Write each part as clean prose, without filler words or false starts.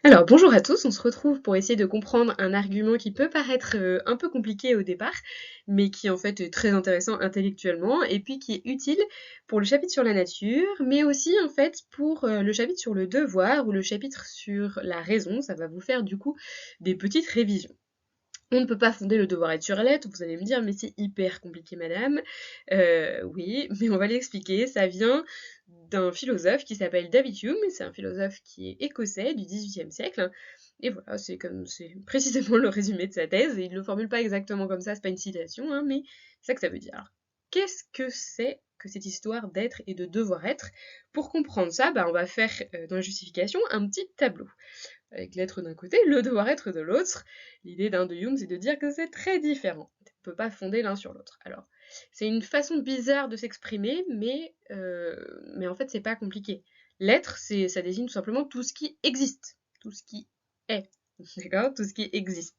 Alors, bonjour à tous, on se retrouve pour essayer de comprendre un argument qui peut paraître un peu compliqué au départ, mais qui en fait est très intéressant intellectuellement, et puis qui est utile pour le chapitre sur la nature, mais aussi en fait pour le chapitre sur le devoir ou le chapitre sur la raison. Ça va vous faire du coup des petites révisions. On ne peut pas fonder le devoir être sur l'être, vous allez me dire, mais c'est hyper compliqué, madame. Oui, mais on va l'expliquer. Ça vient d'un philosophe qui s'appelle David Hume, c'est un philosophe qui est écossais du XVIIIe siècle. Et voilà, c'est précisément le résumé de sa thèse, et il ne le formule pas exactement comme ça, c'est pas une citation, hein, mais c'est ça que ça veut dire. Alors, qu'est-ce que c'est que cette histoire d'être et de devoir être? Pour comprendre ça, on va faire dans la justification un petit tableau avec l'être d'un côté, le devoir-être de l'autre. L'idée de Hume, c'est de dire que c'est très différent. On ne peut pas fonder l'un sur l'autre. Alors, c'est une façon bizarre de s'exprimer, mais en fait, c'est pas compliqué. L'être, ça désigne tout simplement tout ce qui existe, tout ce qui est. D'accord? Tout ce qui existe.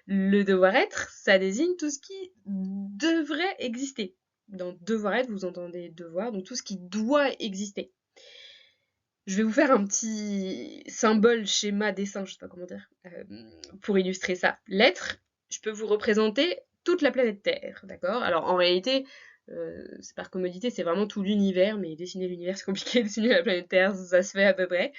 Le devoir-être, ça désigne tout ce qui devrait exister. Dans devoir-être, vous entendez devoir, donc tout ce qui doit exister. Je vais vous faire un petit symbole, schéma, dessin, je sais pas comment dire, pour illustrer ça. L'être, je peux vous représenter toute la planète Terre, d'accord? Alors en réalité, c'est par commodité, c'est vraiment tout l'univers, mais dessiner l'univers c'est compliqué, dessiner la planète Terre, ça se fait à peu près.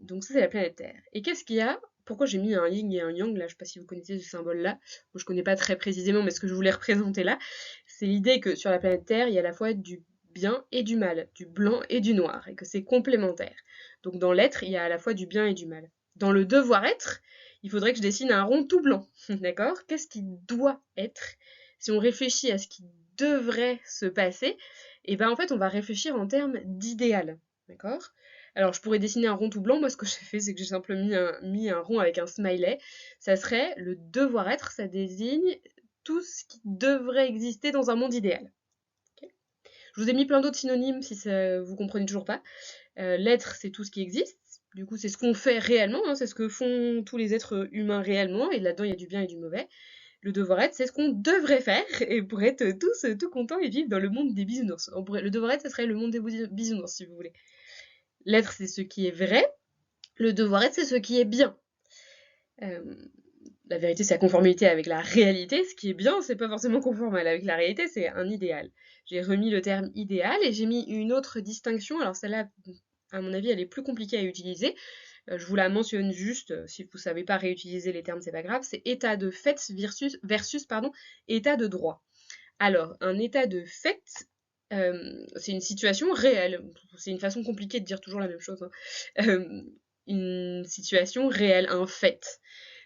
Donc ça c'est la planète Terre. Et qu'est-ce qu'il y a? Pourquoi j'ai mis un yin et un yang là? Je sais pas si vous connaissez ce symbole-là. Moi je connais pas très précisément, mais ce que je voulais représenter là, c'est l'idée que sur la planète Terre, il y a à la fois du bien et du mal, du blanc et du noir, et que c'est complémentaire. Donc dans l'être, il y a à la fois du bien et du mal. Dans le devoir être, il faudrait que je dessine un rond tout blanc, d'accord? Qu'est-ce qui doit être? Si on réfléchit à ce qui devrait se passer, et en fait on va réfléchir en termes d'idéal, d'accord? Alors je pourrais dessiner un rond tout blanc, moi ce que j'ai fait c'est que j'ai simplement mis un rond avec un smiley, ça serait le devoir être, ça désigne tout ce qui devrait exister dans un monde idéal. Okay. Je vous ai mis plein d'autres synonymes si ça, vous comprenez toujours pas. L'être, c'est tout ce qui existe. Du coup, c'est ce qu'on fait réellement, hein, c'est ce que font tous les êtres humains réellement, et là-dedans, il y a du bien et du mauvais. Le devoir être, c'est ce qu'on devrait faire, et pour être tous tout contents et vivre dans le monde des bisounours. Le devoir être, ce serait le monde des bisounours, si vous voulez. L'être, c'est ce qui est vrai. Le devoir être, c'est ce qui est bien. Euh, la vérité, c'est la conformité avec la réalité. Ce qui est bien, c'est pas forcément conforme avec la réalité, c'est un idéal. J'ai remis le terme idéal et j'ai mis une autre distinction. Alors celle-là, à mon avis, elle est plus compliquée à utiliser. Je vous la mentionne juste, si vous savez pas réutiliser les termes, c'est pas grave. C'est état de fait versus état de droit. Alors, un état de fait, c'est une situation réelle. C'est une façon compliquée de dire toujours la même chose, hein. Une situation réelle, un fait.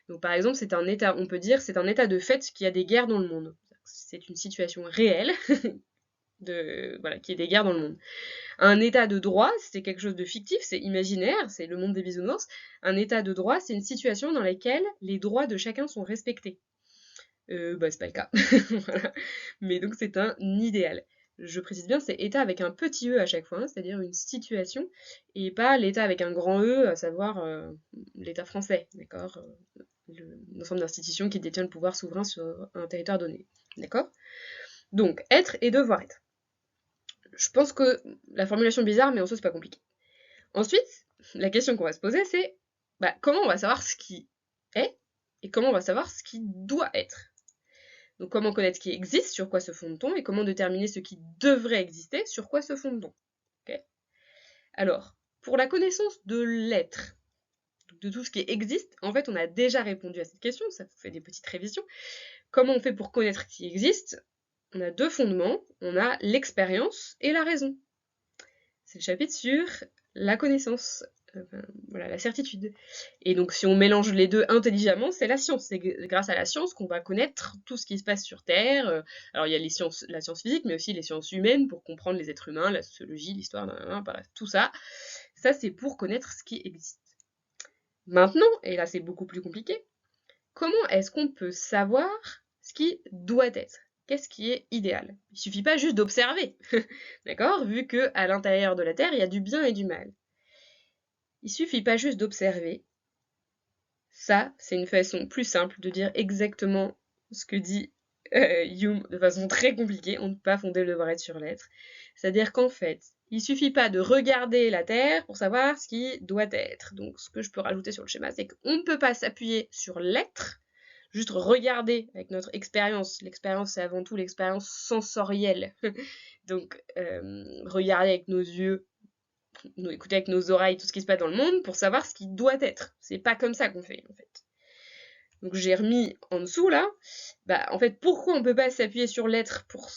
Donc par exemple, c'est un état, on peut dire, c'est un état de fait qu'il y a des guerres dans le monde. C'est une situation réelle voilà, qu'il y ait des guerres dans le monde. Un état de droit, c'est quelque chose de fictif, c'est imaginaire, c'est le monde des bisounours. Un état de droit, c'est une situation dans laquelle les droits de chacun sont respectés. C'est pas le cas. Voilà. Mais donc c'est un idéal. Je précise bien, c'est état avec un petit e à chaque fois, hein, c'est-à-dire une situation, et pas l'état avec un grand e, à savoir l'état français, d'accord? L'ensemble d'institutions qui détiennent le pouvoir souverain sur un territoire donné, d'accord? Donc, être et devoir être. Je pense que la formulation est bizarre, mais en soi, c'est pas compliqué. Ensuite, la question qu'on va se poser, c'est comment on va savoir ce qui est et comment on va savoir ce qui doit être. Donc comment connaître ce qui existe, sur quoi se fonde-t-on, et comment déterminer ce qui devrait exister, sur quoi se fonde-t-on. Okay. Alors, pour la connaissance de l'être, de tout ce qui existe, en fait on a déjà répondu à cette question, ça fait des petites révisions. Comment on fait pour connaître ce qui existe? On a deux fondements, on a l'expérience et la raison. C'est le chapitre sur la connaissance, voilà, la certitude. Et donc si on mélange les deux intelligemment, c'est la science. C'est grâce à la science qu'on va connaître tout ce qui se passe sur Terre. Alors il y a la science physique, mais aussi les sciences humaines pour comprendre les êtres humains, la sociologie, l'histoire, bref, tout ça. Ça, c'est pour connaître ce qui existe. Maintenant, et là c'est beaucoup plus compliqué, comment est-ce qu'on peut savoir ce qui doit être? Qu'est-ce qui est idéal? Il suffit pas juste d'observer, d'accord? Vu que à l'intérieur de la Terre, il y a du bien et du mal. Il suffit pas juste d'observer. Ça, c'est une façon plus simple de dire exactement ce que dit Hume de façon très compliquée. On ne peut pas fonder le devoir être sur l'être. C'est-à-dire qu'en fait, Il suffit pas de regarder la Terre pour savoir ce qui doit être. Donc ce que je peux rajouter sur le schéma, c'est qu'on ne peut pas s'appuyer sur l'être, juste regarder avec notre expérience. L'expérience, c'est avant tout l'expérience sensorielle. Donc regarder avec nos yeux, nous écouter avec nos oreilles tout ce qui se passe dans le monde pour savoir ce qui doit être. C'est pas comme ça qu'on fait, en fait. Donc j'ai remis en dessous, là, en fait, pourquoi on peut pas s'appuyer sur l'être pour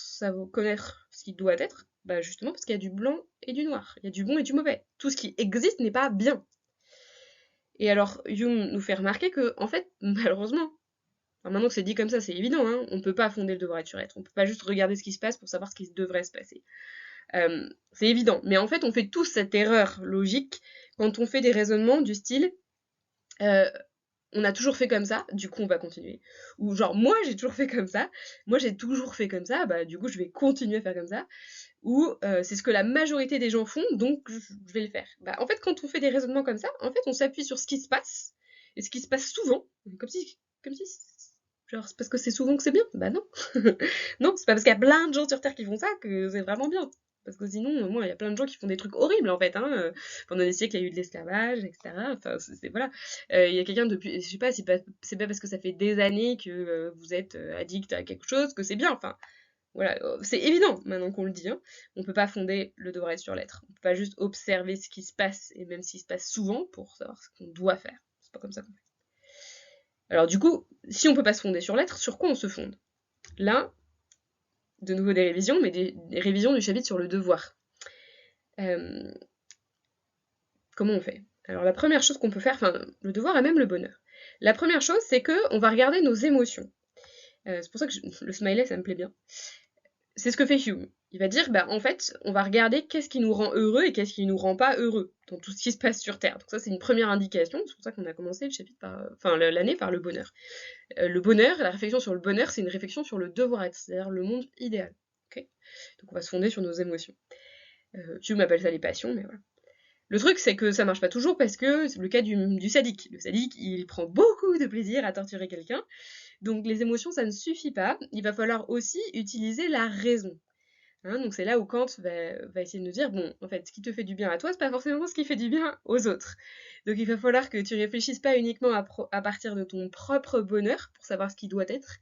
connaître ce qui doit être? Justement parce qu'il y a du blanc et du noir, il y a du bon et du mauvais. Tout ce qui existe n'est pas bien. Et alors, Hume nous fait remarquer que, en fait, malheureusement, maintenant que c'est dit comme ça, c'est évident, hein, on peut pas fonder le devoir être sur être, on peut pas juste regarder ce qui se passe pour savoir ce qui devrait se passer. C'est évident, mais en fait, on fait tous cette erreur logique quand on fait des raisonnements du style on a toujours fait comme ça, du coup on va continuer. Ou genre moi j'ai toujours fait comme ça, du coup je vais continuer à faire comme ça. Ou c'est ce que la majorité des gens font, donc je vais le faire. En fait quand on fait des raisonnements comme ça, en fait on s'appuie sur ce qui se passe, et ce qui se passe souvent, comme si genre c'est parce que c'est souvent que c'est bien. Bah non. Non, c'est pas parce qu'il y a plein de gens sur Terre qui font ça que c'est vraiment bien. Parce que sinon, moi, il y a plein de gens qui font des trucs horribles, en fait. Hein. Pendant des siècles, il y a eu de l'esclavage, etc. Enfin, voilà. Il y a quelqu'un depuis... Je sais pas, c'est pas parce que ça fait des années que vous êtes addict à quelque chose que c'est bien. Enfin, voilà. C'est évident, maintenant qu'on le dit. Hein. On peut pas fonder le devoir être sur l'être. On peut pas juste observer ce qui se passe, et même s'il se passe souvent, pour savoir ce qu'on doit faire. C'est pas comme ça qu'on fait. Alors du coup, si on peut pas se fonder sur l'être, sur quoi on se fonde? Là, de nouveau des révisions, mais des révisions du chapitre sur le devoir. Comment on fait? Alors la première chose qu'on peut faire, le devoir et même le bonheur. La première chose, c'est qu'on va regarder nos émotions. C'est pour ça que le smiley, ça me plaît bien. C'est ce que fait Hume. Il va dire, en fait, on va regarder qu'est-ce qui nous rend heureux et qu'est-ce qui nous rend pas heureux dans tout ce qui se passe sur Terre. Donc ça, c'est une première indication. C'est pour ça qu'on a commencé le chapitre l'année par le bonheur. Le bonheur, la réflexion sur le bonheur, c'est une réflexion sur le devoir être, c'est-à-dire le monde idéal. Okay, donc on va se fonder sur nos émotions. Hume appelle ça les passions, mais voilà. Le truc, c'est que ça marche pas toujours parce que c'est le cas du sadique. Le sadique, il prend beaucoup de plaisir à torturer quelqu'un. Donc les émotions, ça ne suffit pas. Il va falloir aussi utiliser la raison. Hein, donc c'est là où Kant va essayer de nous dire, bon, en fait, ce qui te fait du bien à toi, c'est pas forcément ce qui fait du bien aux autres. Donc il va falloir que tu réfléchisses pas uniquement à partir de ton propre bonheur pour savoir ce qui doit être.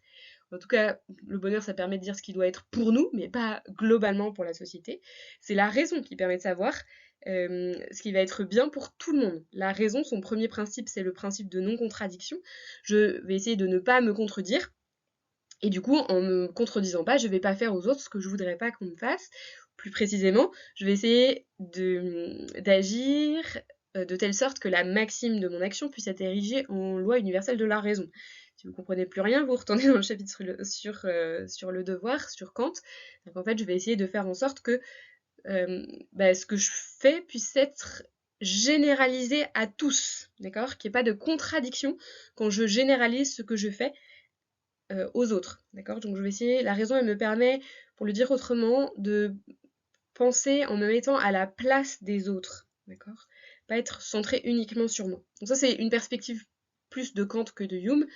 En tout cas, le bonheur, ça permet de dire ce qui doit être pour nous, mais pas globalement pour la société. C'est la raison qui permet de savoir ce qui va être bien pour tout le monde. La raison, son premier principe, c'est le principe de non-contradiction. Je vais essayer de ne pas me contredire. Et du coup, en me contredisant pas, je vais pas faire aux autres ce que je voudrais pas qu'on me fasse. Plus précisément, je vais essayer d'agir de telle sorte que la maxime de mon action puisse être érigée en loi universelle de la raison. Si vous comprenez plus rien, vous retournez dans le chapitre sur le devoir, sur Kant. Donc en fait, je vais essayer de faire en sorte que ce que je fais puisse être généralisé à tous, d'accord? Qu'il n'y ait pas de contradiction quand je généralise ce que je fais aux autres, d'accord? Donc je vais essayer, la raison elle me permet, pour le dire autrement, de penser en me mettant à la place des autres, d'accord? Pas être centré uniquement sur moi. Donc ça c'est une perspective plus de Kant que de Hume,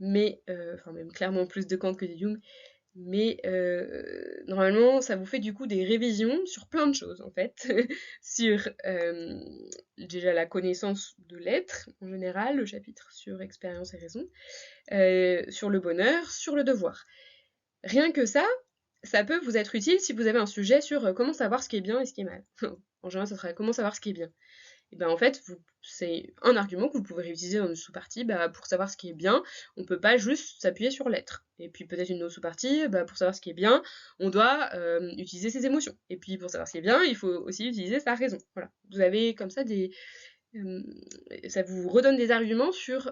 mais, même clairement plus de Kant que de Hume, mais normalement ça vous fait du coup des révisions sur plein de choses en fait, sur déjà la connaissance de l'être en général, le chapitre sur expérience et raison, sur le bonheur, sur le devoir. Rien que ça peut vous être utile si vous avez un sujet sur comment savoir ce qui est bien et ce qui est mal. En général, ça sera comment savoir ce qui est bien. Et en fait, c'est un argument que vous pouvez réutiliser dans une sous-partie. Pour savoir ce qui est bien, on peut pas juste s'appuyer sur l'être. Et puis peut-être une autre sous-partie, pour savoir ce qui est bien, on doit utiliser ses émotions. Et puis pour savoir ce qui est bien, il faut aussi utiliser sa raison. Voilà. Vous avez comme ça ça vous redonne des arguments sur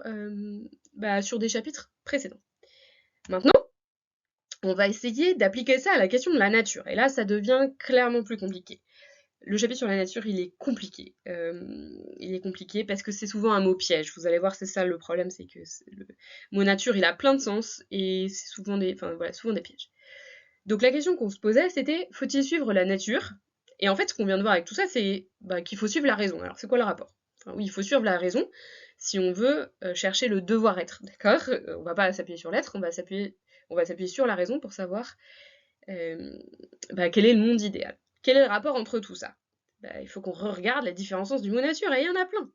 des chapitres précédents. Maintenant, on va essayer d'appliquer ça à la question de la nature. Et là, ça devient clairement plus compliqué. Le chapitre sur la nature, il est compliqué. Il est compliqué parce que c'est souvent un mot piège. Vous allez voir, c'est ça le problème, c'est que le mot nature, il a plein de sens et c'est souvent souvent des pièges. Donc la question qu'on se posait, c'était, faut-il suivre la nature? Et en fait, ce qu'on vient de voir avec tout ça, c'est qu'il faut suivre la raison. Alors, c'est quoi le rapport? Oui, il faut suivre la raison si on veut chercher le devoir-être, d'accord? On va pas s'appuyer sur l'être, on va s'appuyer sur la raison pour savoir quel est le monde idéal. Quel est le rapport entre tout ça? il faut qu'on regarde la différence du mot nature, et il y en a plein.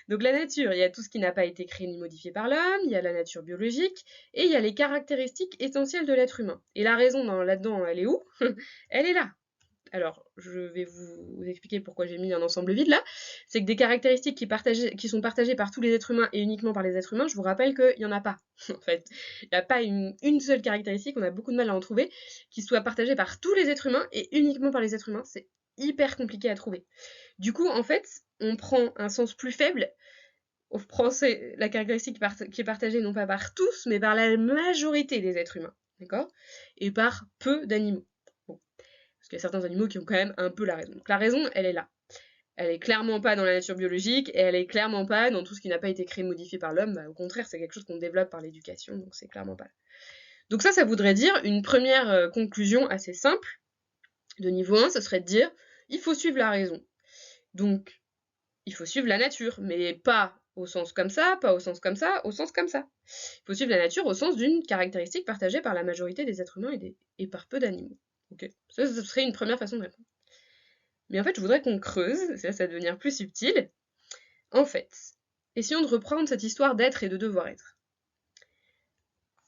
Donc la nature, il y a tout ce qui n'a pas été créé ni modifié par l'homme, il y a la nature biologique, et il y a les caractéristiques essentielles de l'être humain. Et la raison là-dedans, elle est où? Elle est là. Alors, je vais vous expliquer pourquoi j'ai mis un ensemble vide là. C'est que des caractéristiques qui sont partagées par tous les êtres humains et uniquement par les êtres humains, je vous rappelle qu'il n'y en a pas. En fait, il n'y a pas une seule caractéristique, on a beaucoup de mal à en trouver, qui soit partagée par tous les êtres humains et uniquement par les êtres humains. C'est hyper compliqué à trouver. Du coup, en fait, on prend un sens plus faible, on prend la caractéristique qui est partagée non pas par tous, mais par la majorité des êtres humains, d'accord? Et par peu d'animaux. Bon. Parce qu'il y a certains animaux qui ont quand même un peu la raison. Donc la raison, elle est là. Elle est clairement pas dans la nature biologique, et elle est clairement pas dans tout ce qui n'a pas été créé, modifié par l'homme. Au contraire, c'est quelque chose qu'on développe par l'éducation, donc c'est clairement pas là. Donc ça voudrait dire une première conclusion assez simple de niveau 1, ça serait de dire il faut suivre la raison. Donc, il faut suivre la nature, mais pas au sens comme ça, pas au sens comme ça, au sens comme ça. Il faut suivre la nature au sens d'une caractéristique partagée par la majorité des êtres humains et par peu d'animaux. Okay. Ça serait une première façon de répondre. Mais en fait, je voudrais qu'on creuse, ça va devenir plus subtil. En fait, essayons de reprendre cette histoire d'être et de devoir être.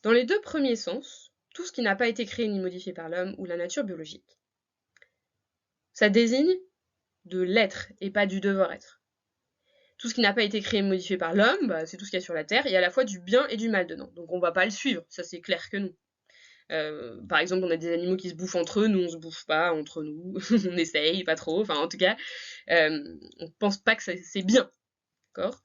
Dans les deux premiers sens, tout ce qui n'a pas été créé ni modifié par l'homme ou la nature biologique, ça désigne de l'être et pas du devoir être. Tout ce qui n'a pas été créé et modifié par l'homme, c'est tout ce qu'il y a sur la Terre, il y a à la fois du bien et du mal dedans. Donc on va pas le suivre, ça c'est clair que non. Par exemple, on a des animaux qui se bouffent entre eux, nous on se bouffe pas entre nous, on essaye, pas trop, enfin en tout cas, on pense pas que c'est bien, d'accord?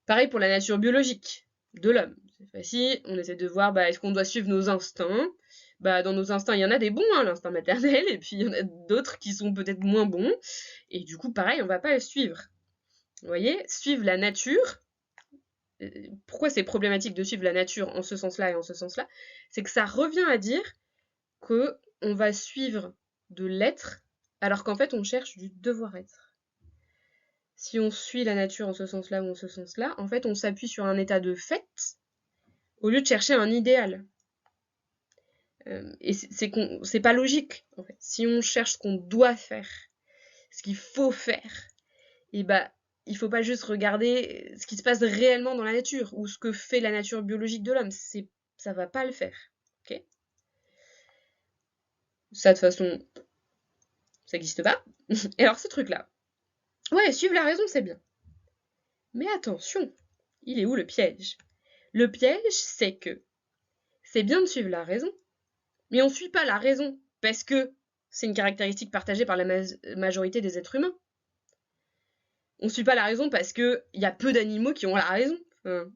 Pareil pour la nature biologique de l'homme. C'est facile, on essaie de voir, est-ce qu'on doit suivre nos instincts? Dans nos instincts, il y en a des bons, hein, l'instinct maternel, et puis il y en a d'autres qui sont peut-être moins bons, et du coup, pareil, on va pas le suivre. Vous voyez, suivre la nature, pourquoi c'est problématique de suivre la nature en ce sens-là et en ce sens-là? C'est que ça revient à dire qu'on va suivre de l'être, alors qu'en fait, on cherche du devoir-être. Si on suit la nature en ce sens-là ou en ce sens-là, en fait, on s'appuie sur un état de fait, au lieu de chercher un idéal. Et c'est pas logique, en fait. Si on cherche ce qu'on doit faire, ce qu'il faut faire, et il faut pas juste regarder ce qui se passe réellement dans la nature, ou ce que fait la nature biologique de l'homme. Ça va pas le faire. Ok? Ça, de toute façon, ça n'existe pas. Et alors, ce truc-là, ouais, suivre la raison, c'est bien. Mais attention, il est où le piège? Le piège, c'est que c'est bien de suivre la raison, mais on ne suit pas la raison parce que c'est une caractéristique partagée par la majorité des êtres humains. On ne suit pas la raison parce qu'il y a peu d'animaux qui ont la raison. Enfin,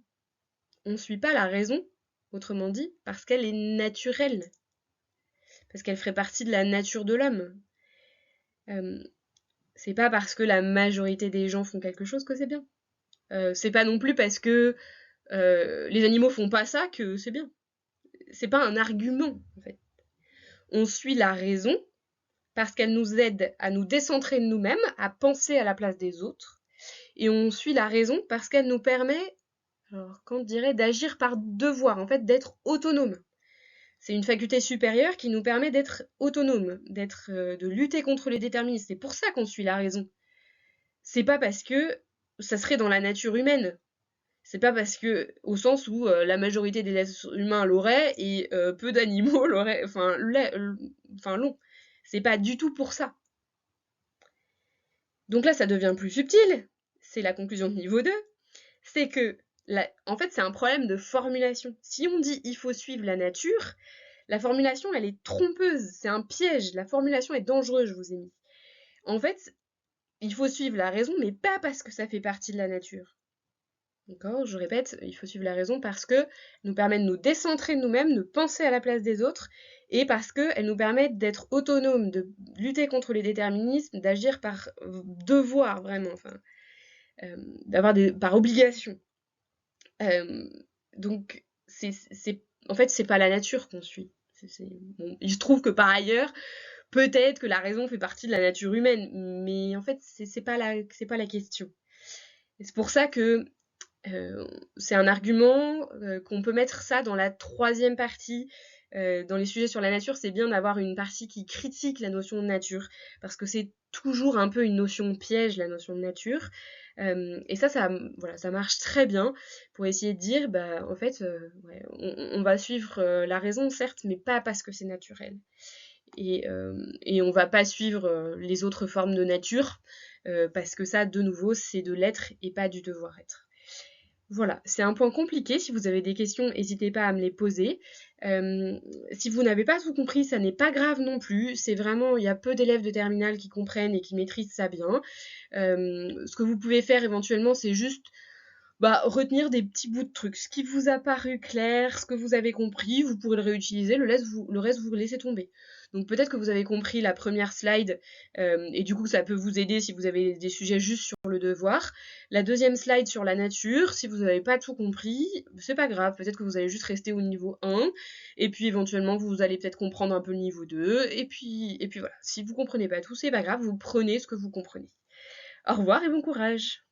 on ne suit pas la raison, autrement dit, parce qu'elle est naturelle. Parce qu'elle ferait partie de la nature de l'homme. C'est pas parce que la majorité des gens font quelque chose que c'est bien. C'est pas non plus parce que les animaux font pas ça que c'est bien. C'est pas un argument, en fait. On suit la raison parce qu'elle nous aide à nous décentrer de nous-mêmes, à penser à la place des autres. Et on suit la raison parce qu'elle nous permet, alors qu'on dirait, d'agir par devoir, en fait, d'être autonome. C'est une faculté supérieure qui nous permet d'être autonome, de lutter contre les déterministes. C'est pour ça qu'on suit la raison. C'est pas parce que ça serait dans la nature humaine. C'est pas parce que, au sens où la majorité des êtres humains l'auraient et peu d'animaux l'auraient, enfin l'ont. C'est pas du tout pour ça. Donc là, ça devient plus subtil. C'est la conclusion de niveau 2. C'est que, en fait, c'est un problème de formulation. Si on dit il faut suivre la nature, la formulation, elle est trompeuse. C'est un piège. La formulation est dangereuse, je vous ai mis. En fait, il faut suivre la raison, mais pas parce que ça fait partie de la nature. D'accord? Je répète, il faut suivre la raison parce que nous permet de nous décentrer de nous-mêmes, de penser à la place des autres, et parce qu'elle nous permet d'être autonomes, de lutter contre les déterminismes, d'agir par devoir vraiment, enfin, par obligation. Donc, en fait, c'est pas la nature qu'on suit. Bon, il se trouve que par ailleurs, peut-être que la raison fait partie de la nature humaine, mais en fait, c'est pas la question. Et c'est pour ça que c'est un argument qu'on peut mettre ça dans la troisième partie dans les sujets sur la nature, c'est bien d'avoir une partie qui critique la notion de nature, parce que c'est toujours un peu une notion piège, la notion de nature. Et voilà, ça marche très bien pour essayer de dire, bah, en fait, ouais, on va suivre la raison, certes, mais pas parce que c'est naturel. Et on va pas suivre les autres formes de nature, parce que ça, de nouveau, c'est de l'être et pas du devoir être. Voilà, c'est un point compliqué. Si vous avez des questions, n'hésitez pas à me les poser. Si vous n'avez pas tout compris, ça n'est pas grave non plus. C'est vraiment, il y a peu d'élèves de terminale qui comprennent et qui maîtrisent ça bien. Ce que vous pouvez faire éventuellement, c'est juste retenir des petits bouts de trucs. Ce qui vous a paru clair, ce que vous avez compris, vous pourrez le réutiliser, le reste vous laissez tomber. Donc peut-être que vous avez compris la première slide, et du coup ça peut vous aider si vous avez des sujets juste sur le devoir. La deuxième slide sur la nature, si vous n'avez pas tout compris, c'est pas grave, peut-être que vous allez juste rester au niveau 1, et puis éventuellement vous allez peut-être comprendre un peu le niveau 2, et puis voilà. Si vous comprenez pas tout, c'est pas grave, vous prenez ce que vous comprenez. Au revoir et bon courage!